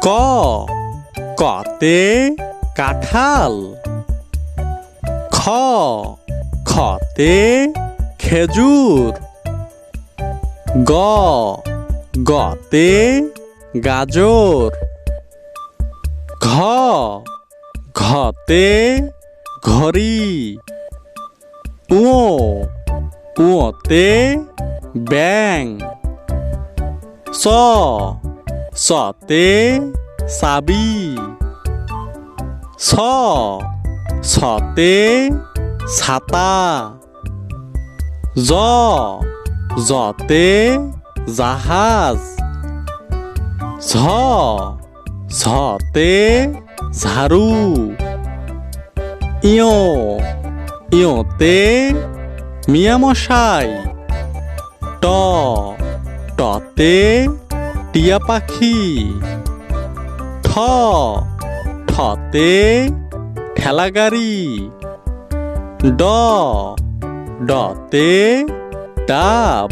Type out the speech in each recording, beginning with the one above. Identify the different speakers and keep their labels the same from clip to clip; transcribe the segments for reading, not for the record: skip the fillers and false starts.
Speaker 1: ক কতে কাঁঠাল। খ খতে খেজুর। গ গতে গাজর। ঘ ঘতে ঘড়ি। উ উতে ব্যাঙ। স সতে চাবি। ছ ছতে ছাতা। জ জতে জাহাজ। ঝ ঝতে ঝাড়ু। ইয় ইয়তে মিয়ামশাই। ট টতে টিয়া পাখি। ঠ ঠতে ঠেলাগাড়ি। ড ডতে ডাব।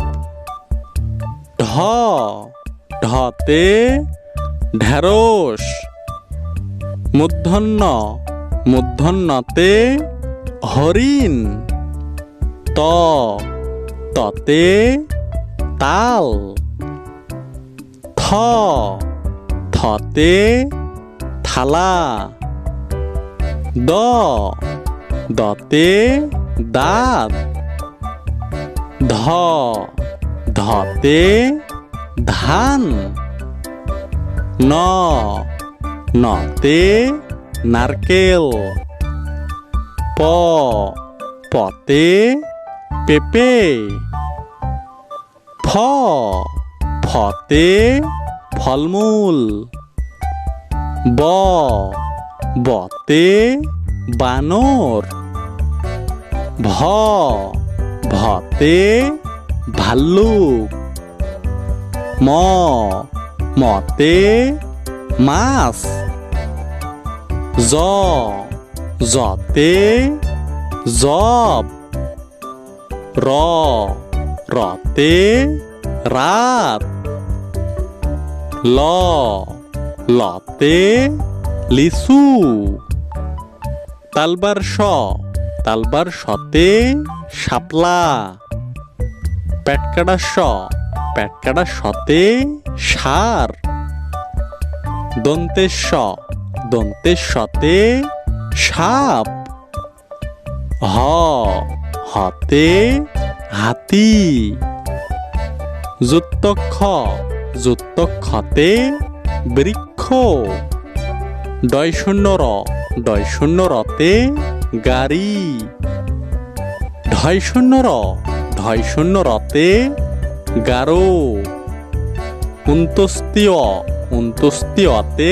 Speaker 1: ঢ ঢতে ঢেঁড়স। মূর্ধন্য মূর্ধন্যতে হরিণ। ত ততে তাল। থ থতে থালা। দ দতে দাঁত। ধ ধতে ধান। ন নতে নারকেল। প পতে পেঁপে। ফ ফতে ফলমূল। ব বতে বানর। ভ ভতে ভাল্লুক। ম মতে মাছ। জ জতে জব। র রতে রাত। ল লতে লিচু। তালবার স তালবার সতে শাপলা। পেটকাটা স পেটকাটা সতে ষাঁড়। দন্তের স দন্তের সতে সাপ। হ হতে হাতি। যুক্তক্ষ যুক্তক্ষতে বৃক্ষ। ডয় শূন্য র ডয় শূন্য রতে গাড়ি। ঢয় শূন্য র ঢয় শূন্য রতে গারো। উন্তস্তীয় উন্তস্তীয়তে